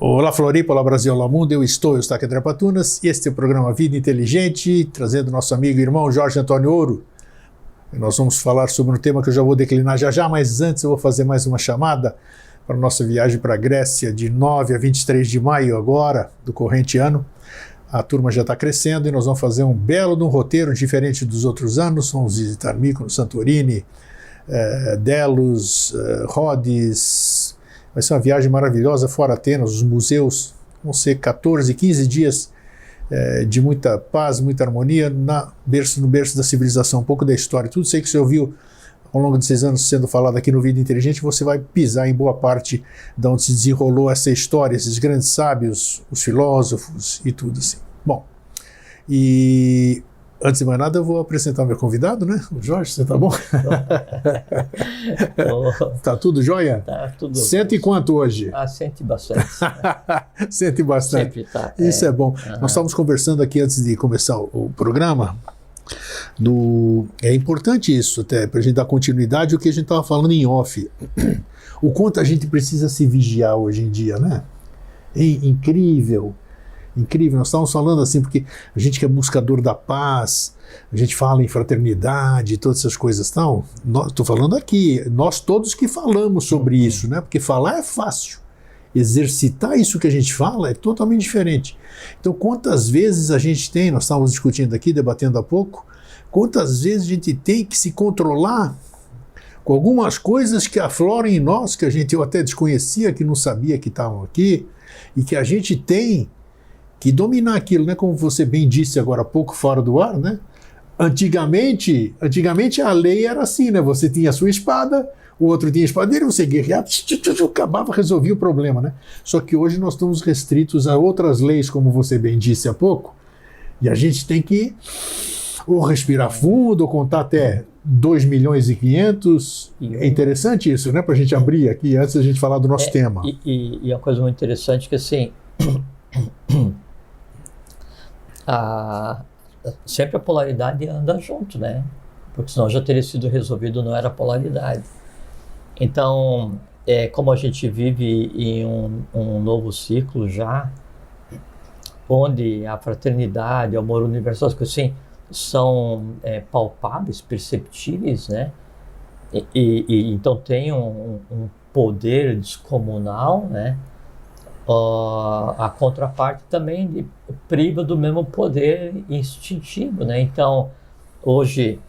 Olá Floripa, olá Brasil, olá mundo, eu estou aqui André Patunas e este é o programa Vida Inteligente, trazendo nosso amigo e irmão Jorge Antônio Ouro. E nós vamos falar sobre um tema que eu já vou declinar já, mas antes eu vou fazer mais uma chamada para a nossa viagem para a Grécia de 9 a 23 de maio agora, do corrente ano. A turma já está crescendo e nós vamos fazer um belo de um roteiro diferente dos outros anos. Vamos visitar Mykonos, Santorini, Delos, Rhodes. Vai ser uma viagem maravilhosa, fora Atenas, os museus. Vão ser 14, 15 dias de muita paz, muita harmonia, no berço da civilização, um pouco da história. Tudo isso aí que você ouviu ao longo desses anos sendo falado aqui no Vida Inteligente, você vai pisar em boa parte de onde se desenrolou essa história, esses grandes sábios, os filósofos e tudo assim. Bom, e antes de mais nada eu vou apresentar o meu convidado, né? O Jorge, você tá bom? Tá tudo jóia? Tá tudo. Sente quanto hoje? Sente bastante. Sente bastante. Sempre tá. Isso é bom. Nós estávamos conversando aqui antes de começar o programa. É importante isso, até, para a gente dar continuidade ao que a gente estava falando em off. O quanto a gente precisa se vigiar hoje em dia, né? É incrível. Incrível, nós estávamos falando assim, porque a gente que é buscador da paz, a gente fala em fraternidade, todas essas coisas tal. Estou falando aqui, nós todos que falamos sobre isso, né? Porque falar é fácil. Exercitar isso que a gente fala é totalmente diferente. Então, quantas vezes a gente tem, nós estávamos discutindo aqui, debatendo há pouco, quantas vezes a gente tem que se controlar com algumas coisas que afloram em nós, que eu até desconhecia, que não sabia que estavam aqui, e que a gente tem que dominar aquilo, né? Como você bem disse agora há pouco, fora do ar, né? Antigamente a lei era assim, né? Você tinha a sua espada, o outro tinha a espada dele, você guerreava, acabava, resolvia o problema, né? Só que hoje nós estamos restritos a outras leis, como você bem disse há pouco, e a gente tem que ou respirar fundo, ou contar até 2 milhões e 500. É interessante isso, né? Para a gente abrir aqui, antes da gente falar do nosso tema. E é uma coisa muito interessante que, assim, sempre a polaridade anda junto, né? Porque senão já teria sido resolvido, não era a polaridade. Então, como a gente vive em um novo ciclo já, onde a fraternidade, o amor universal, as coisas assim, são palpáveis, perceptíveis, né? E então tem um poder descomunal, né? A contraparte também priva do mesmo poder instintivo, né? Então, hoje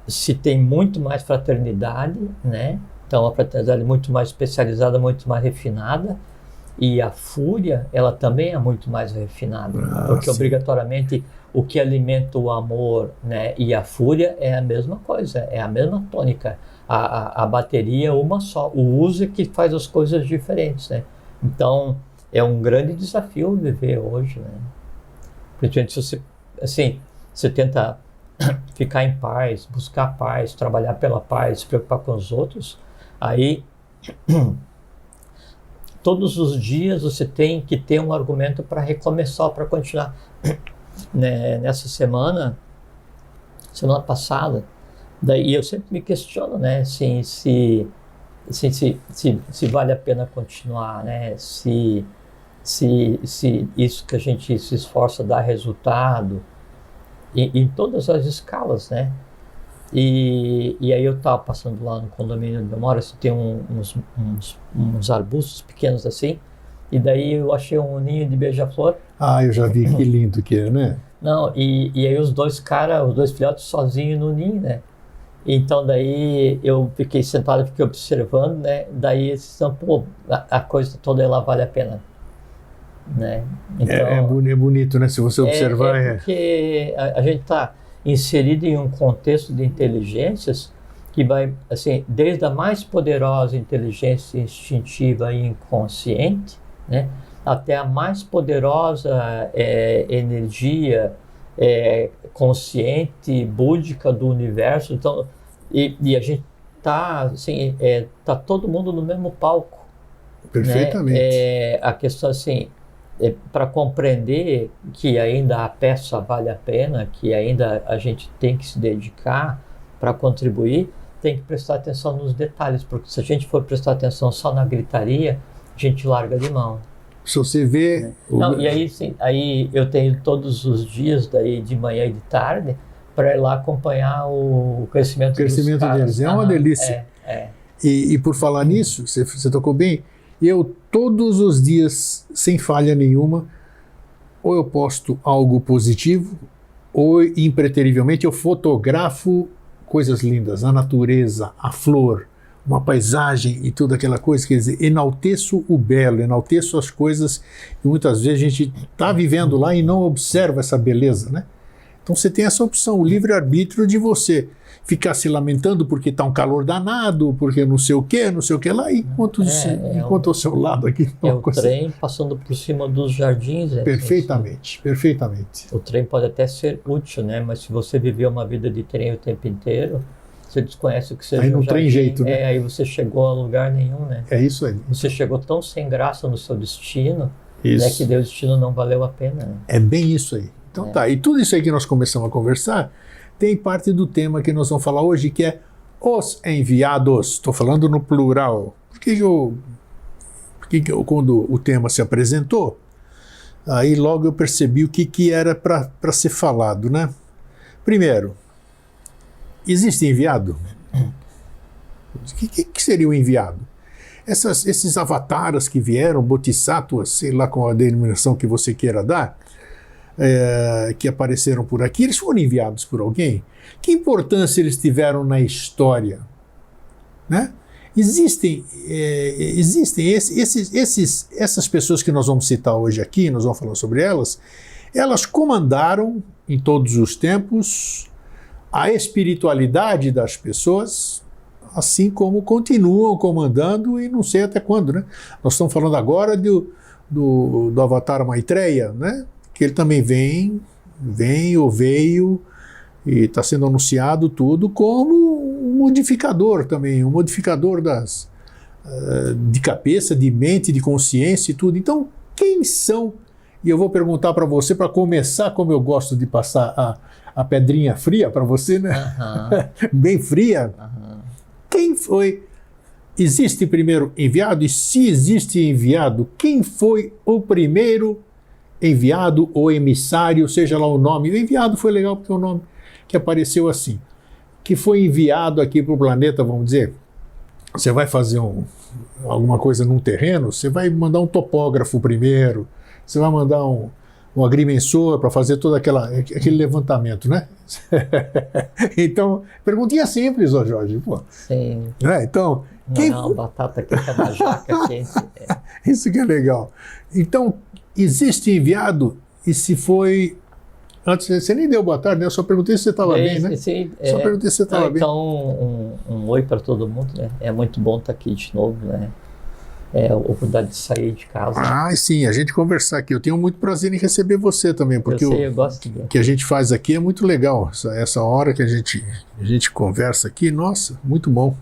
se tem muito mais fraternidade, né? Então, a fraternidade é muito mais especializada, muito mais refinada, e a fúria, ela também é muito mais refinada, porque sim, obrigatoriamente o que alimenta o amor, né, e a fúria é a mesma coisa, é a mesma tônica. A bateria é uma só, o uso é que faz as coisas diferentes, né? Então, é um grande desafio viver hoje, né? Principalmente se você tenta ficar em paz, buscar paz, trabalhar pela paz, se preocupar com os outros, aí todos os dias você tem que ter um argumento para recomeçar, para continuar. Nessa semana passada, daí eu sempre me questiono, né, assim, se vale a pena continuar, né, se isso que a gente se esforça dá resultado em todas as escalas, né. E aí eu estava passando lá no condomínio onde eu moro, assim, tem uns arbustos pequenos assim, e daí eu achei um ninho de beija-flor. Eu já vi, que lindo que é, né? Não, e aí os dois filhotes sozinhos no ninho, né? Então daí eu fiquei sentado, fiquei observando, né? Daí a coisa toda ela vale a pena, né? Então, é bonito, né? Se você observar. Porque a gente está inserido em um contexto de inteligências que vai, assim, desde a mais poderosa inteligência instintiva e inconsciente, né, até a mais poderosa energia consciente, búdica do universo. Então, e a gente está, assim, tá todo mundo no mesmo palco. Perfeitamente. Né? A questão, assim, para compreender que ainda a peça vale a pena, que ainda a gente tem que se dedicar para contribuir, tem que prestar atenção nos detalhes, porque se a gente for prestar atenção só na gritaria, gente larga de mão. Se você vê... Né? Não, e aí, sim, aí eu tenho todos os dias, daí de manhã e de tarde, para ir lá acompanhar o crescimento dos caras. deles. É uma delícia. E por falar nisso, você tocou bem, eu todos os dias, sem falha nenhuma, ou eu posto algo positivo, ou impreterivelmente eu fotografo coisas lindas, a natureza, a flor, uma paisagem e toda aquela coisa, quer dizer, enalteço o belo, enalteço as coisas que muitas vezes a gente está vivendo lá e não observa essa beleza, né? Então você tem essa opção, o livre-arbítrio de você ficar se lamentando porque está um calor danado, porque não sei o que lá, enquanto ao seu lado aqui. É o trem passando por cima dos jardins. Perfeitamente. O trem pode até ser útil, né? Mas se você viver uma vida de trem o tempo inteiro, você desconhece o que seja aí não tem jeito, né? Aí você chegou a lugar nenhum, né? É isso aí. Você chegou tão sem graça no seu destino, né, que o destino não valeu a pena. Né? É bem isso aí. Então tá, e tudo isso aí que nós começamos a conversar tem parte do tema que nós vamos falar hoje, que é os enviados. Estou falando no plural. Porque quando o tema se apresentou, aí logo eu percebi o que era para ser falado, né? Primeiro, existe enviado? O que seria o enviado? Esses avatares que vieram, bodhisattvas, sei lá qual a denominação que você queira dar, que apareceram por aqui, eles foram enviados por alguém? Que importância eles tiveram na história? Né? Existem essas pessoas que nós vamos citar hoje aqui, nós vamos falar sobre elas comandaram em todos os tempos a espiritualidade das pessoas, assim como continuam comandando e não sei até quando, né? Nós estamos falando agora do Avatar Maitreya, né? Que ele também veio e está sendo anunciado tudo como um modificador também, um modificador de cabeça, de mente, de consciência e tudo. Então, quem são? E eu vou perguntar para você, para começar, como eu gosto de passar a pedrinha fria para você, né? Bem fria. Quem foi? Existe primeiro enviado? E se existe enviado, quem foi o primeiro enviado ou emissário, seja lá o nome? O enviado foi legal porque é o nome que apareceu assim. Que foi enviado aqui para o planeta, vamos dizer. Você vai fazer alguma coisa num terreno, você vai mandar um topógrafo primeiro, você vai mandar um agrimensor para fazer todo aquele levantamento, né? Então, perguntinha simples, ó Jorge. Pô. Sim. Então, não, batata quente na jaca quente. Isso que é legal. Então, existe enviado, e se foi... Antes, você nem deu boa tarde, né? Eu só perguntei se você estava bem, né? Sim, só perguntei se você estava bem. Então, um oi para todo mundo, né? É muito bom estar aqui de novo, né? A oportunidade de sair de casa. Sim, a gente conversar aqui. Eu tenho muito prazer em receber você também, porque eu gosto o que a gente faz aqui é muito legal. Essa hora que a gente conversa aqui, nossa, muito bom.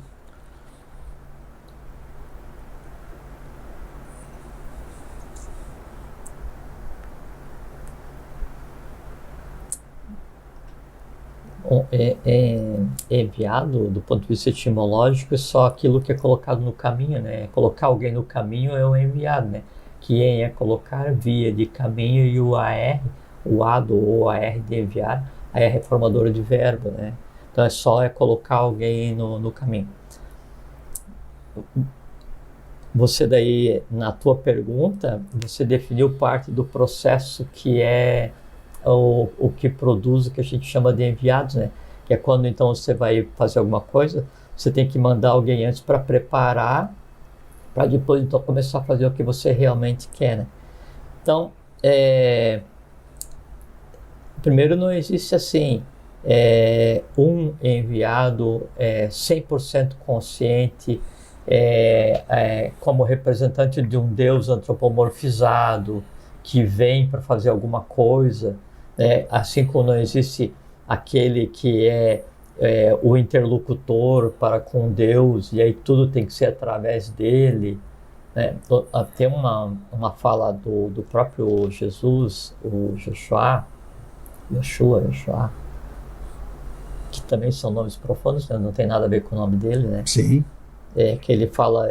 Enviado, do ponto de vista etimológico, é só aquilo que é colocado no caminho, né? Colocar alguém no caminho é o enviado, né? Que é colocar via de caminho, e o AR, o A do OAR de enviar, aí é reformadora de verbo, né? Então é colocar alguém no caminho. Você daí, na tua pergunta, você definiu parte do processo que é o que produz o que a gente chama de enviados, né? Que é quando então você vai fazer alguma coisa, você tem que mandar alguém antes para preparar, para depois então começar a fazer o que você realmente quer, né? Então, primeiro não existe assim um enviado 100% consciente como representante de um Deus antropomorfizado que vem para fazer alguma coisa, assim como não existe aquele que é o interlocutor para com Deus, e aí tudo tem que ser através dele. Tem uma fala do próprio Jesus, o Yeshua, que também são nomes profanos, né? Não tem nada a ver com o nome dele, né? Sim. que ele fala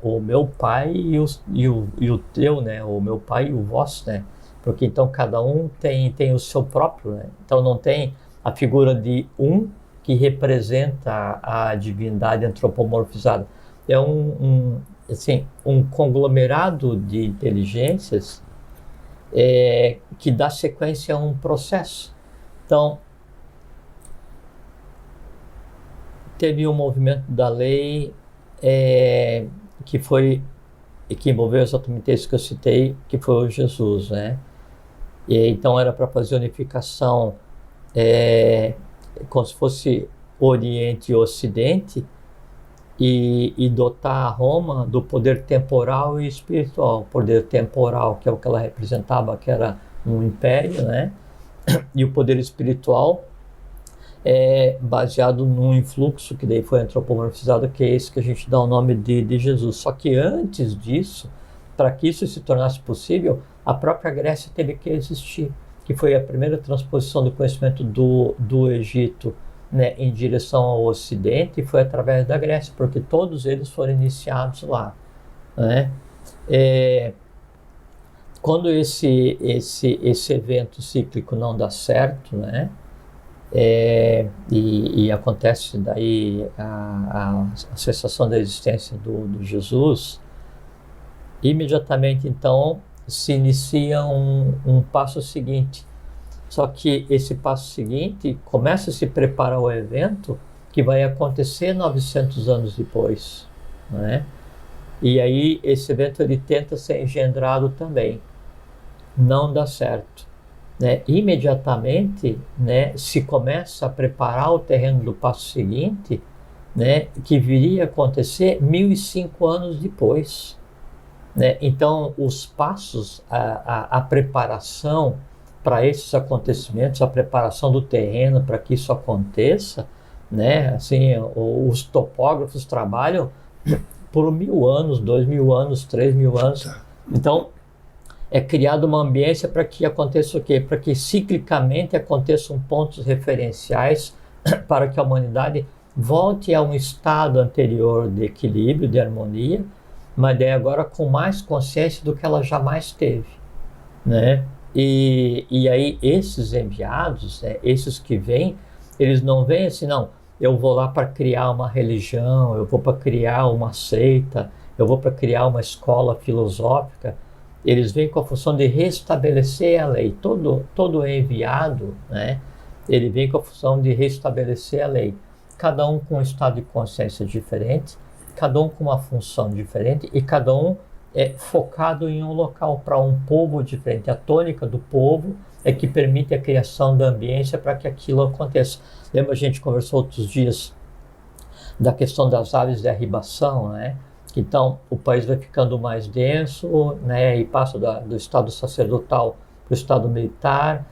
o meu pai e o teu, né? O meu pai e o vosso, né? Porque então cada um tem o seu próprio, né? Então não tem a figura de um que representa a divindade antropomorfizada. É assim, um conglomerado de inteligências que dá sequência a um processo. Então, teve um movimento da lei que envolveu exatamente isso que eu citei, que foi o Jesus, né? E então era para fazer unificação como se fosse Oriente e Ocidente, e dotar a Roma do poder temporal e espiritual. O poder temporal, que é o que ela representava, que era um império, né? E o poder espiritual baseado num influxo que daí foi antropomorfizado, que é esse que a gente dá o nome de Jesus. Só que antes disso, para que isso se tornasse possível, a própria Grécia teve que existir, que foi a primeira transposição do conhecimento do Egito, né, em direção ao Ocidente, e foi através da Grécia, porque todos eles foram iniciados lá, né? Quando esse evento cíclico não dá certo, né, e acontece daí a cessação da existência do Jesus, imediatamente então se inicia um passo seguinte. Só que esse passo seguinte começa a se preparar o evento que vai acontecer 900 anos depois, né? E aí esse evento ele tenta ser engendrado também. Não dá certo, né? Imediatamente, né, se começa a preparar o terreno do passo seguinte, né, que viria a acontecer 1005 anos depois, né? Então os passos, a preparação para esses acontecimentos, a preparação do terreno para que isso aconteça, né? Assim, os topógrafos trabalham por 1000 anos, 2000 anos, 3000 anos. Então, é criada uma ambiência para que aconteça o quê? Para que ciclicamente aconteçam pontos referenciais para que a humanidade volte a um estado anterior de equilíbrio, de harmonia, mas daí agora com mais consciência do que ela jamais teve, né? E aí esses enviados, né, esses que vêm, eles não vêm assim, não, eu vou lá para criar uma religião, eu vou para criar uma seita, eu vou para criar uma escola filosófica. Eles vêm com a função de restabelecer a lei. Todo enviado, né, ele vem com a função de restabelecer a lei. Cada um com um estado de consciência diferente, cada um com uma função diferente e cada um focado em um local, para um povo diferente. A tônica do povo é que permite a criação da ambiência para que aquilo aconteça. Lembra, a gente conversou outros dias da questão das áreas de arribação, né? Então, o país vai ficando mais denso, né? E passa do estado sacerdotal para o estado militar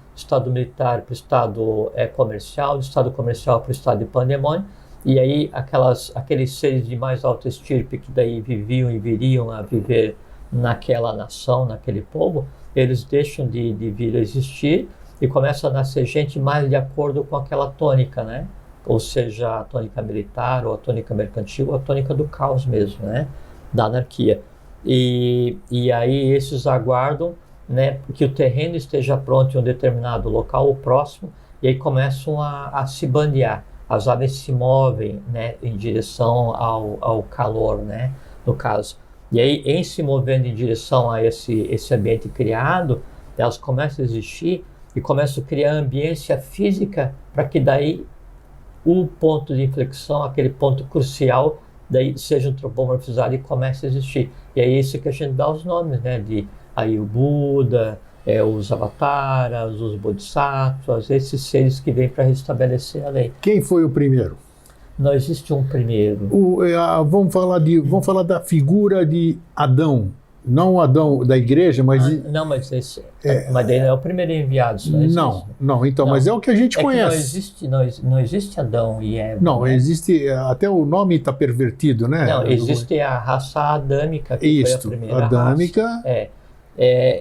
para o estado comercial, do estado comercial para o estado de pandemônio. E aí aqueles seres de mais alta estirpe que daí viviam e viriam a viver naquela nação, naquele povo, eles deixam de vir a existir e começa a nascer gente mais de acordo com aquela tônica, né? Ou seja, a tônica militar, ou a tônica mercantil, ou a tônica do caos mesmo, né? Da anarquia. E aí esses aguardam, né, que o terreno esteja pronto em um determinado local ou próximo, e aí começam a se bandear. As aves se movem, né, em direção ao calor, né, no caso. E aí, em se movendo em direção a esse ambiente criado, elas começam a existir e começam a criar ambiência física para que daí o ponto de inflexão, aquele ponto crucial, daí seja antropomorfizado e comece a existir. E é isso que a gente dá os nomes, né, de aí o Buda, os avataras, os bodhisattvas, esses seres que vêm para restabelecer a lei. Quem foi o primeiro? Não existe um primeiro. Vamos falar da figura de Adão. Não o Adão da igreja, mas... Não, mas mas daí não é o primeiro enviado. Não, então, mas é o que a gente conhece. Não existe Adão e Eva. Não, né? Existe, até o nome está pervertido, né? Não, existe a raça adâmica, que foi a primeira adâmica. Raça.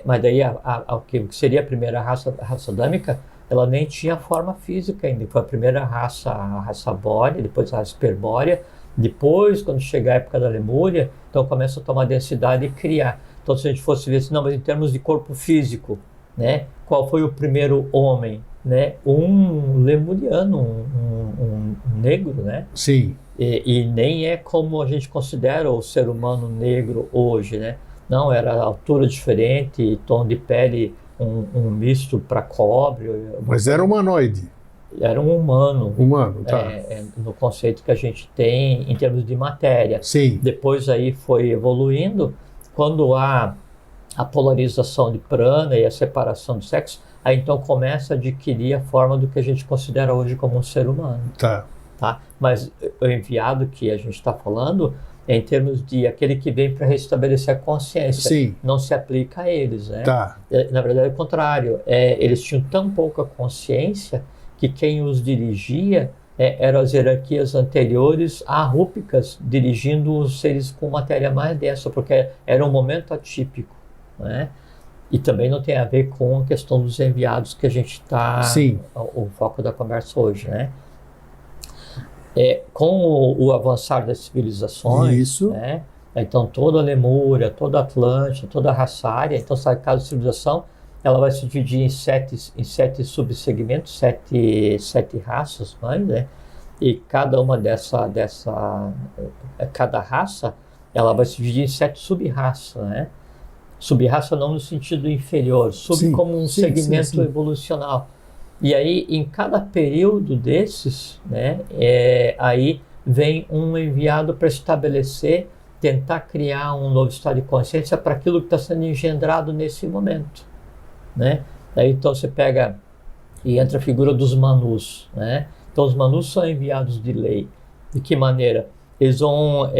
Mas daí o que seria a primeira raça adâmica, ela nem tinha forma física ainda. Foi a primeira raça, a raça bórea, depois a raça hiperbórea, Depois, quando chega a época da Lemúria, então começa a tomar densidade e criar. Então, se a gente fosse ver assim, não, mas em termos de corpo físico, né, qual foi o primeiro homem? Né? Um lemuriano, um negro, né? Sim. E nem é como a gente considera o ser humano negro hoje, né? Não, era altura diferente, tom de pele, um misto para cobre. Mas era humanoide. Era um humano. Humano, tá. No conceito que a gente tem em termos de matéria. Sim. Depois aí foi evoluindo. Quando há a polarização de prana e a separação do sexo, aí então começa a adquirir a forma do que a gente considera hoje como um ser humano. Tá. Mas o enviado que a gente está falando é em termos de aquele que vem para restabelecer a consciência. Sim. Não se aplica a eles, né? Tá. Na verdade é o contrário. Eles tinham tão pouca consciência que quem os dirigia eram as hierarquias anteriores arrúpicas, dirigindo os seres com matéria mais densa, porque era um momento atípico, né? E também não tem a ver com a questão dos enviados que a gente está... Sim. O foco da conversa hoje, né? Com o avançar das civilizações, isso. Né? Então toda a Lemúria, toda a Atlântida, toda a raça ária, então cada civilização ela vai se dividir em sete subsegmentos, sete raças, né? E cada uma cada raça, ela vai se dividir em 7 sub-raças, né? Sub-raça não no sentido inferior, como um segmento evolucional. E aí, em cada período desses, né, aí vem um enviado para estabelecer, tentar criar um novo estado de consciência para aquilo que está sendo engendrado nesse momento, né? Aí, então, você pega e entra a figura dos Manus, né? Então, os Manus são enviados de lei. De que maneira? Eles vão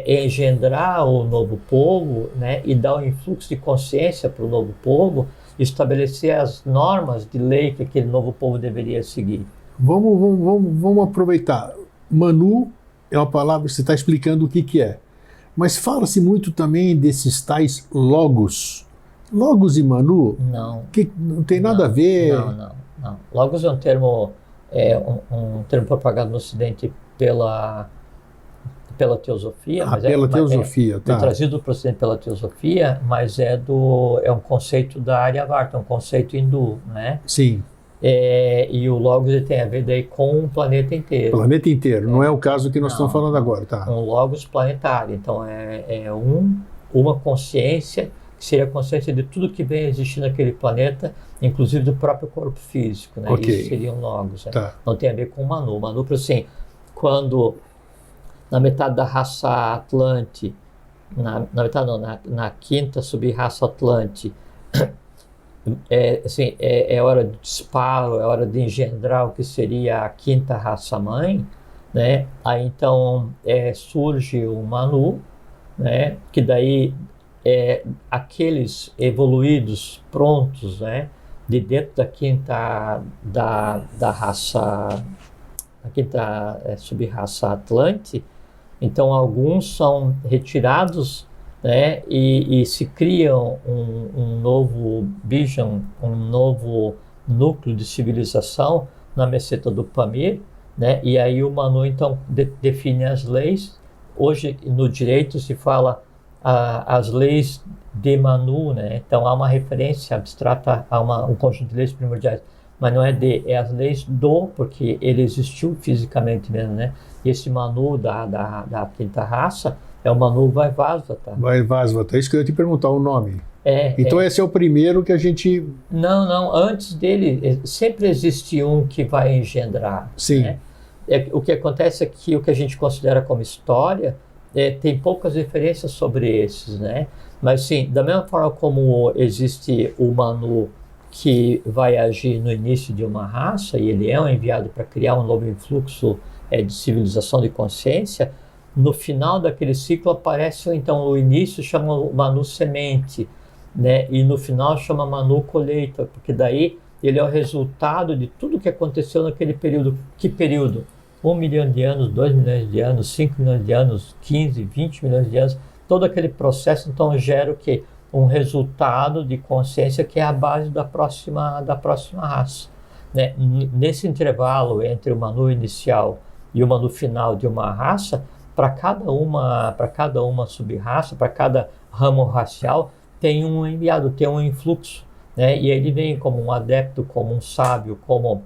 engendrar o novo povo, né, e dar um influxo de consciência para o novo povo, estabelecer as normas de lei que aquele novo povo deveria seguir. Vamos aproveitar. Manu é uma palavra que você está explicando o que é. Mas fala-se muito também desses tais logos. Logos e Manu? Não. Que não tem nada a ver. Não. Logos é um termo, um termo propagado no Ocidente pela teosofia. Pela teosofia, tá. Trazido para o Ocidente pela teosofia, mas é um conceito da Aryavarta, um conceito hindu, né? Sim. E o Logos ele tem a ver daí com o planeta inteiro. Planeta inteiro, não é o caso que nós estamos falando agora, tá? Um Logos planetário, então uma consciência, que seria a consciência de tudo que vem existir naquele planeta, inclusive do próprio corpo físico, né? Okay. Isso seria um Logos, né? Tá. Não tem a ver com o Manu. O Manu, assim, quando na metade da raça Atlante, na quinta sub-raça Atlante, é hora de disparo, é hora de engendrar o que seria a quinta raça-mãe, né? Aí então surge o Manu, né? Que daí aqueles evoluídos prontos, né? De dentro da quinta da raça, a quinta sub-raça Atlante. Então alguns são retirados, né, e se criam um novo Bijan, um novo núcleo de civilização na meseta do Pamir, né, e aí o Manu então define as leis. Hoje no direito se fala as leis de Manu, né, então há uma referência abstrata a um conjunto de leis primordiais, mas não é as leis porque ele existiu fisicamente mesmo, né? E esse Manu da quinta raça é o Manu Vaivasvata. Vaivasvata, é isso que eu ia te perguntar o nome. Então esse é o primeiro que a gente... Não, antes dele sempre existe um que vai engendrar. Sim. Né? O que acontece é que o que a gente considera como história tem poucas referências sobre esses, né? Mas sim, da mesma forma como existe o Manu que vai agir no início de uma raça, e ele é um enviado para criar um novo influxo de civilização de consciência, no final daquele ciclo aparece, então, o início chama o Manu semente, né? E no final chama Manu colheita, porque daí ele é o resultado de tudo que aconteceu naquele período. Que período? 1 milhão de anos, 2 milhões de anos, 5 milhões de anos, 15, 20 milhões de anos, todo aquele processo, então, gera o quê? Um resultado de consciência que é a base da próxima raça, né? Nesse intervalo entre o Manu inicial e o Manu final de uma raça, para cada uma sub-raça, para cada ramo racial, tem um enviado, tem um influxo, né? E ele vem como um adepto, como um sábio, como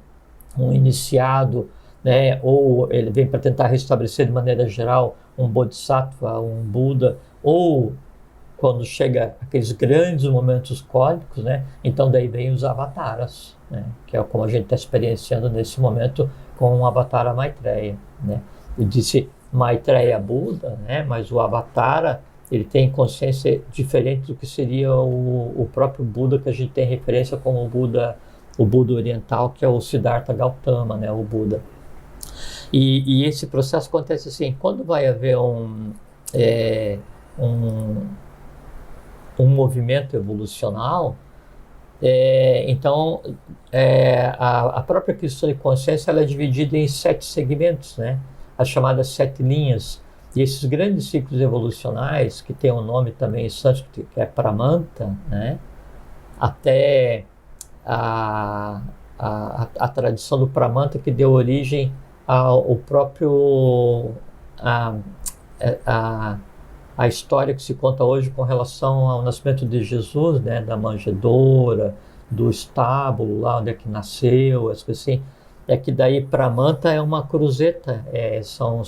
um iniciado, né? Ou ele vem para tentar restabelecer de maneira geral um bodhisattva, um Buda, ou quando chega aqueles grandes momentos cósmicos, né? Então daí vem os avataras, né? Que é como a gente está experienciando nesse momento com o Avatara Maitreya, né? Eu disse Maitreya Buda, né? Mas o Avatara, ele tem consciência diferente do que seria o próprio Buda, que a gente tem referência como o Buda oriental, que é o Siddhartha Gautama, né? O Buda. E esse processo acontece assim, quando vai haver um movimento evolucional, então a própria questão de consciência, ela é dividida em 7 segmentos, né? As chamadas 7 linhas. E esses grandes ciclos evolucionais, que tem um nome também em sânscrito, que é Pramanta, né? Até a tradição do Pramanta, que deu origem ao próprio a história que se conta hoje com relação ao nascimento de Jesus, né, da manjedoura, do estábulo, lá onde é que nasceu, as coisas assim, é que daí Pramanta é uma cruzeta, são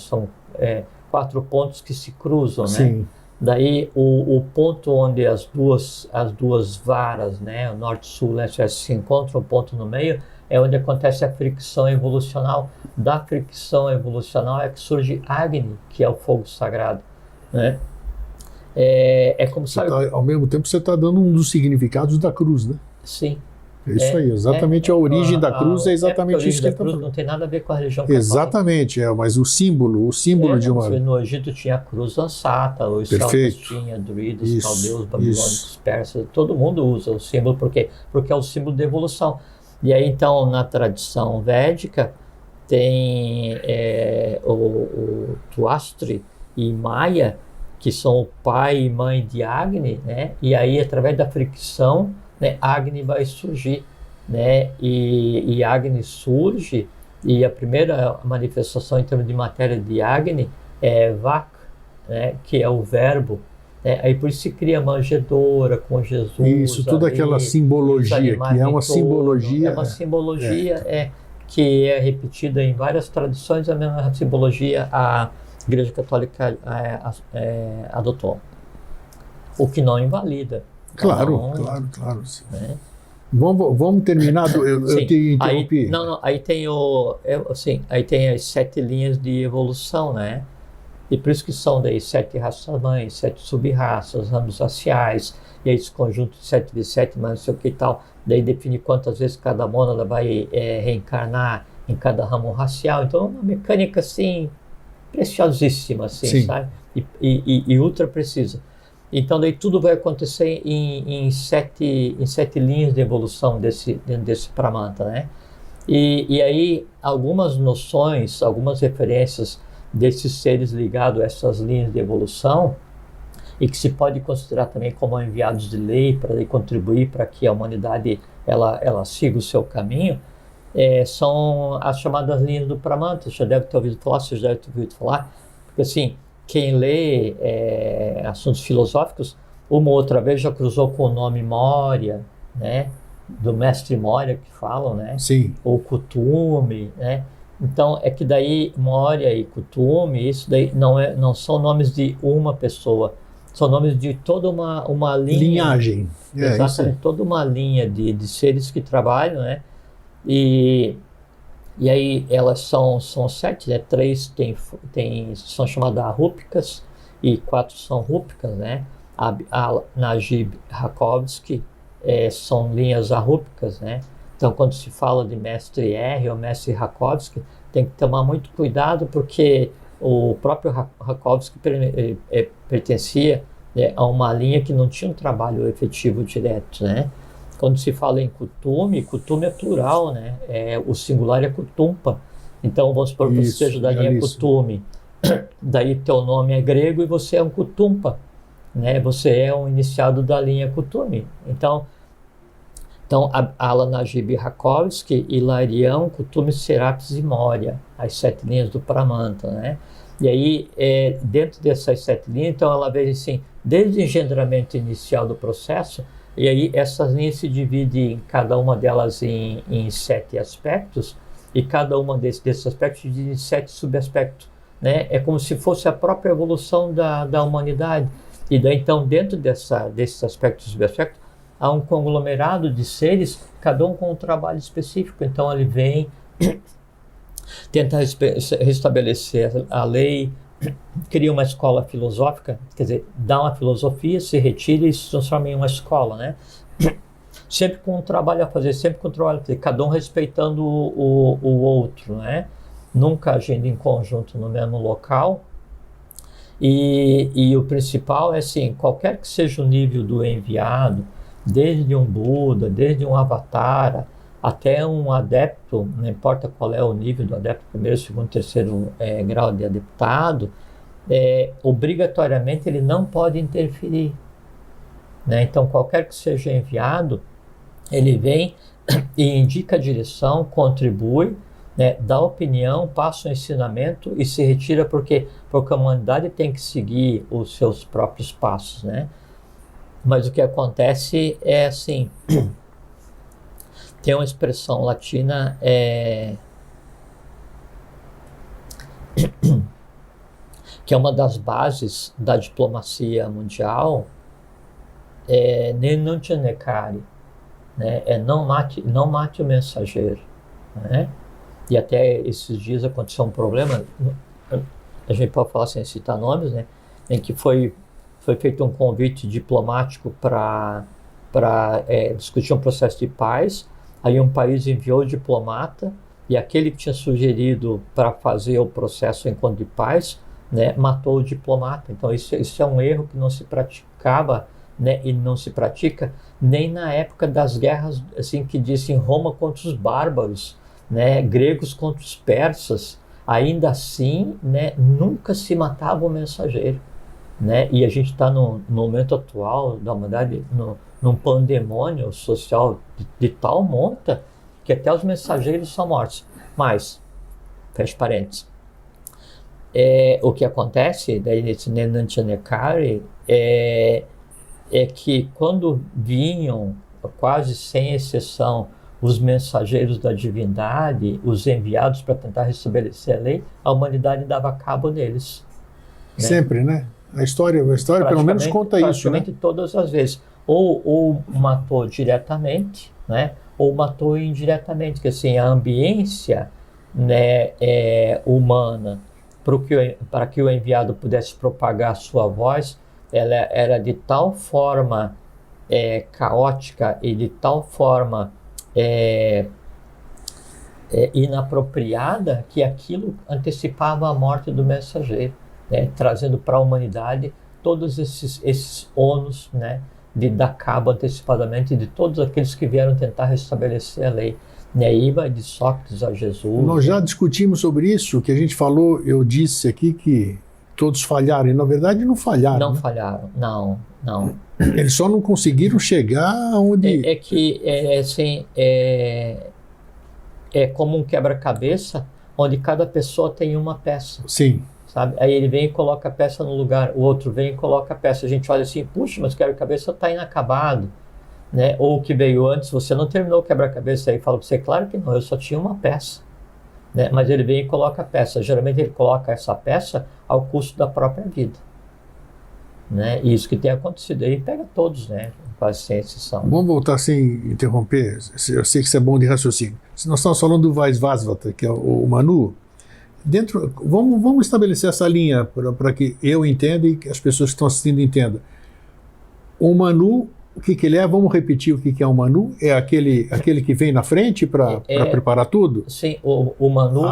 4 pontos que se cruzam, né? Sim. Daí o ponto onde as duas varas, né, o norte, sul, leste, oeste, se encontram, o ponto no meio, é onde acontece a fricção evolucional. Da fricção evolucional é que surge Agni, que é o fogo sagrado, né? Como sabe... ao mesmo tempo você está dando um dos significados da cruz, né? Sim. É isso aí, exatamente a origem da cruz é exatamente isso que ele está falando. Não tem nada a ver com a religião católica. Exatamente, mas o símbolo de uma... No Egito tinha a cruz ansata, os celtas tinham, druidas, caldeus, babilônicos, persas, todo mundo usa o símbolo, porque é o símbolo da evolução. E aí então na tradição védica tem o Tuastri e Maya, que são o pai e mãe de Agni, né? E aí através da fricção, né, Agni vai surgir, né? E Agni surge, e a primeira manifestação em termos de matéria de Agni é Vak, né, que é o verbo, né? Aí por isso se cria a manjedoura com Jesus. Isso, toda aquela simbologia, que é uma simbologia. É uma simbologia que é repetida em várias tradições, a mesma simbologia a Igreja Católica adotou. O que não invalida. Claro. Né? Vamos terminar. Eu te interrompi. Aí tem aí tem as 7 linhas de evolução, né? E por isso que são daí 7 raças-mães, 7 sub-raças, ramos raciais, e aí esse conjunto de 7 vezes 7, mas não sei o que e tal. Daí define quantas vezes cada mônada vai reencarnar em cada ramo racial. Então é uma mecânica assim, preciosíssima, assim, sabe? E ultra precisa. Então daí tudo vai acontecer em 7 linhas de evolução dentro desse Pramanta, né? E aí algumas noções, algumas referências desses seres ligados a essas linhas de evolução, e que se pode considerar também como enviados de lei para contribuir para que a humanidade ela siga o seu caminho, são as chamadas linhas do Pramanta. Você já deve ter ouvido falar, você já deve ter ouvido falar, porque assim, quem lê assuntos filosóficos, uma ou outra vez já cruzou com o nome Moria, né? Do mestre Moria que falam, né? Sim. Ou Kutume, né? Então é que daí Moria e Kutume, isso daí não são nomes de uma pessoa, são nomes de toda uma linha. Linhagem. Exatamente, toda uma linha de seres que trabalham, né? E aí elas são 7, né? 3 são chamadas arrúpicas e 4 são rúpicas, né? A Najib Rakovsky são linhas arrúpicas, né? Então quando se fala de mestre R ou mestre Rakovsky, tem que tomar muito cuidado, porque o próprio Rakovsky pertencia a uma linha que não tinha um trabalho efetivo direto, né? Quando se fala em Kutume é plural, né? O singular é Kutumpa. Então, vamos supor que você seja da linha Kutume. Daí, teu nome é grego e você é um Kutumpa, né? Você é um iniciado da linha Kutume. Então Ala Najib Rakovsky, Hilarião, Kutume, Serapis e Moria, as 7 linhas do Pramanta, né? E aí, dentro dessas 7 linhas, então ela vê assim, desde o engendramento inicial do processo, e aí essas linhas se dividem, cada uma delas em 7 aspectos, e cada uma desses aspectos se divide em 7 subaspectos, né? É como se fosse a própria evolução da humanidade. E daí, então, dentro desses aspectos e subaspectos, há um conglomerado de seres, cada um com um trabalho específico. Então, ele vem, tenta restabelecer a lei, cria uma escola filosófica, quer dizer, dá uma filosofia, se retira e se transforma em uma escola, né? Sempre com um trabalho a fazer, sempre com um trabalho a fazer, cada um respeitando o outro, né? Nunca agindo em conjunto no mesmo local. E o principal é assim, qualquer que seja o nível do enviado, desde um Buda, desde um Avatara, até um adepto, não importa qual é o nível do adepto, primeiro, segundo, terceiro grau de adeptado, obrigatoriamente ele não pode interferir, né? Então, qualquer que seja enviado, ele vem e indica a direção, contribui, né, dá opinião, passa o ensinamento e se retira porque a humanidade tem que seguir os seus próprios passos, né? Mas o que acontece é assim, tem uma expressão latina que é uma das bases da diplomacia mundial, ne non te necare, né? Não mate o mensageiro, né? E até esses dias aconteceu um problema, a gente pode falar sem citar nomes, né? Em que foi feito um convite diplomático para discutir um processo de paz. Aí um país enviou o diplomata e aquele que tinha sugerido para fazer o processo em encontro de paz, né, matou o diplomata. Então isso é um erro que não se praticava, né, e não se pratica nem na época das guerras, assim, que dizem Roma contra os bárbaros, né, gregos contra os persas. Ainda assim, né, nunca se matava o mensageiro, né? E a gente está no momento atual da humanidade, num pandemônio social de tal monta que até os mensageiros são mortos. Mas, fecha parênteses, o que acontece daí nesse Nenantia Necare é que quando vinham, quase sem exceção, os mensageiros da divindade, os enviados para tentar restabelecer a lei, a humanidade dava cabo deles, né? Sempre, né? A história pelo menos conta isso, né? Praticamente todas as vezes. Ou matou diretamente, né? Ou matou indiretamente, que assim, a ambiência, né, humana, para que o enviado pudesse propagar a sua voz, ela era de tal forma caótica e de tal forma inapropriada que aquilo antecipava a morte do mensageiro, né, trazendo para a humanidade todos esses ônus, né, de dar cabo antecipadamente de todos aqueles que vieram tentar restabelecer a lei. Aí vai de Sócrates a Jesus. Nós já discutimos sobre isso, que a gente falou, eu disse aqui que todos falharam, e na verdade não falharam. Não, né? falharam, não. Eles só não conseguiram chegar onde... É como um quebra-cabeça, onde cada pessoa tem uma peça. Sim. Sabe? Aí ele vem e coloca a peça no lugar, o outro vem e coloca a peça. A gente olha assim, puxa, mas o quebra-cabeça está inacabado, né? Ou o que veio antes, você não terminou o quebra-cabeça. Aí fala para você, claro que não, eu só tinha uma peça, né? Mas ele vem e coloca a peça. Geralmente ele coloca essa peça ao custo da própria vida, né? E isso que tem acontecido aí pega todos, né? Quase sem exceção. Vamos voltar sem interromper. Eu sei que isso é bom de raciocínio. Nós estamos falando do Vaisvasvata, que é o Manu. Vamos estabelecer essa linha para que eu entenda e que as pessoas que estão assistindo entendam. O Manu, o que ele é? Vamos repetir o que é o Manu? É aquele que vem na frente para preparar tudo? Sim, o Manu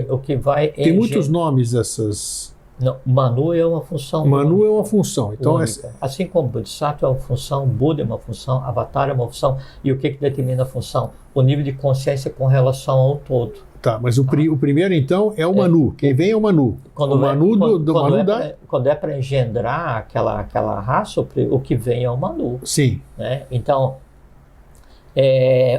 o que vai... Tem muitos nomes essas... Não, Manu é uma função. Manu é uma função. Então assim como Bodhisattva é uma função, Buda é uma função, Avatar é uma função. E o que determina a função? O nível de consciência com relação ao todo. Tá, mas o primeiro então é o Manu. Quem vem é o Manu. Quando é para engendrar aquela raça, o que vem é o Manu. Sim. Né? Então,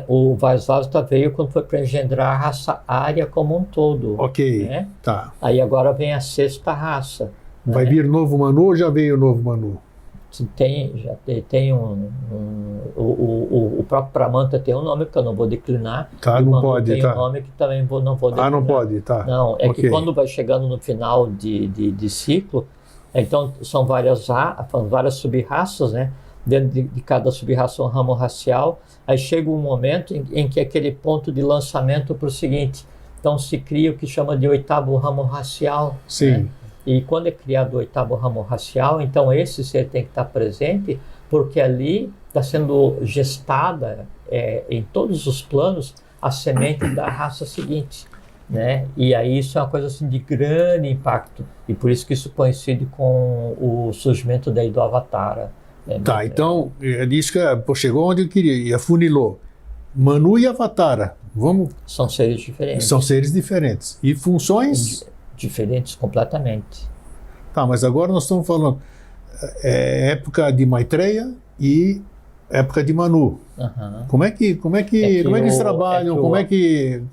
O Vaisvasata veio quando foi para engendrar a raça Arya como um todo. Ok, né? tá. Aí agora vem a 6ª raça. Vai né? vir novo Manu ou já veio o novo Manu? Tem o próprio Pramanta tem um nome que eu não vou declinar. Tá, e o não Manu pode, tem tá. um nome que também não vou declinar. Ah, não pode, tá. Não, é Ok. que quando vai chegando no final de ciclo, então são várias sub-raças, né? Dentro de cada sub-raça um ramo racial, aí chega um momento em que é aquele ponto de lançamento para o seguinte, então se cria o que chama de 8º ramo racial. Sim. Né? E quando é criado o 8º ramo racial, então esse ser tem que estar presente, porque ali está sendo gestada em todos os planos a semente da raça seguinte. Né? E aí isso é uma coisa assim de grande impacto, e por isso que isso coincide com o surgimento daí do Avatara. Né? Tá, então, diz que chegou onde eu queria, e afunilou. Manu e Avatara, São seres diferentes. são seres diferentes. E funções? Diferentes completamente. Tá, mas agora nós estamos falando época de Maitreya e época de Manu. Uhum. Como é que eles trabalham? Como é que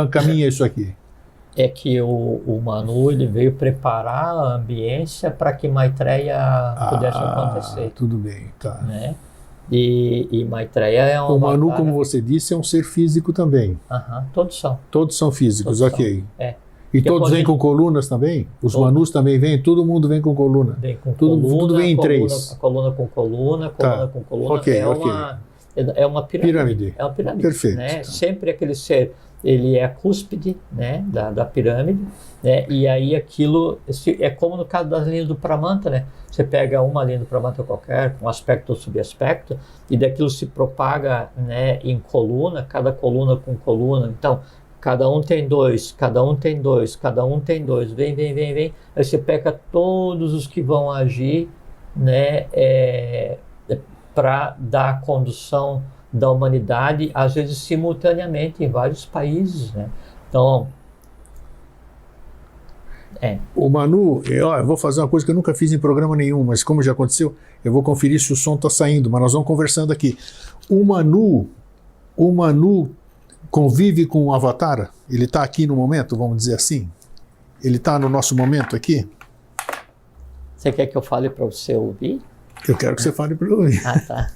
caminha isso aqui? É que o Manu ele veio preparar a ambiência para que Maitreya pudesse acontecer. Tudo bem, tá. Né? E Maitreya é um O Manu, como você disse, é um ser físico também. Todos são. Todos são físicos, Todos ok. são. E todos vêm com colunas também? Os Manus também vêm? Todo mundo vem com coluna? Vem com tudo vem em 3. Coluna com coluna, coluna com coluna. Ok. É uma pirâmide. É uma pirâmide. Perfeito. Né? Sempre aquele ser, ele é a cúspide, né, da pirâmide, né? E aí aquilo é como no caso das linhas do Pramanta, né? Você pega uma linha do Pramanta qualquer, com aspecto ou subaspecto, e daquilo se propaga, né, em coluna, cada coluna com coluna. Então, cada um tem 2, cada um tem 2, cada um tem 2, vem. Aí você pega todos os que vão agir, né, para dar a condução da humanidade, às vezes simultaneamente, em vários países. Né? Então, O Manu, eu vou fazer uma coisa que eu nunca fiz em programa nenhum, mas como já aconteceu, eu vou conferir se o som está saindo, mas nós vamos conversando aqui. O Manu convive com o Avatara? Ele está aqui no momento, vamos dizer assim? Ele está no nosso momento aqui? Você quer que eu fale para você ouvir? Eu quero que você fale para eu ouvir. Ah, tá.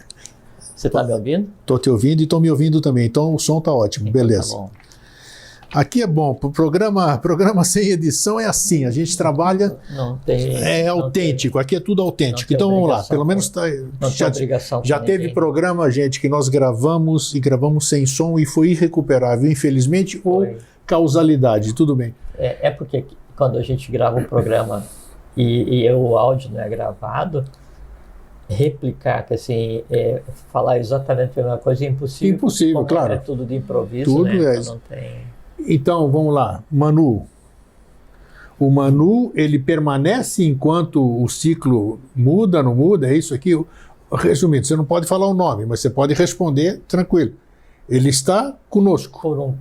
Você está me ouvindo? Estou te ouvindo e estou me ouvindo também, então o som está ótimo, Então, beleza. Tá bom. Aqui é bom, o programa sem edição é assim, a gente trabalha, Não tem. é autêntico, aqui é tudo autêntico. Então vamos lá, pelo menos já teve programa, gente, que nós gravamos sem som e foi irrecuperável, infelizmente, ou causalidade, tudo bem. É porque quando a gente grava um programa e o áudio não é gravado, replicar, que assim, falar exatamente a mesma coisa é impossível. Impossível, claro. É tudo de improviso, Tudo né? é. Então não tem... Então, vamos lá. Manu. O Manu, ele permanece enquanto o ciclo muda, não muda? É isso aqui? Resumindo, você não pode falar o nome, mas você pode responder tranquilo. Ele está conosco.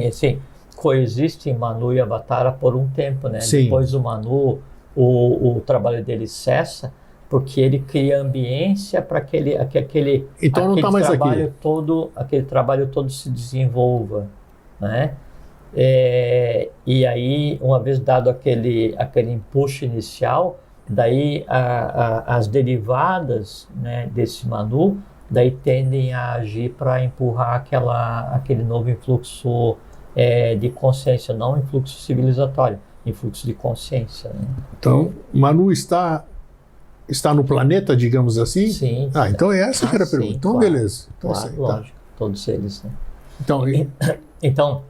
Assim, coexiste Manu e Avatara por um tempo, né? Sim. Depois o Manu, o trabalho dele cessa, porque ele cria ambiência para aquele Então não está mais trabalho aqui. Aquele trabalho todo se desenvolva, né? E aí, uma vez dado aquele empuxo inicial, daí as derivadas, né, desse Manu, daí tendem a agir para empurrar aquele novo influxo de consciência, não influxo civilizatório, influxo de consciência. Né? Então, Manu está no planeta, digamos assim? Sim. Então é essa que era a pergunta. Então, claro, beleza. Então, claro, lógico, todos eles. Né? Então,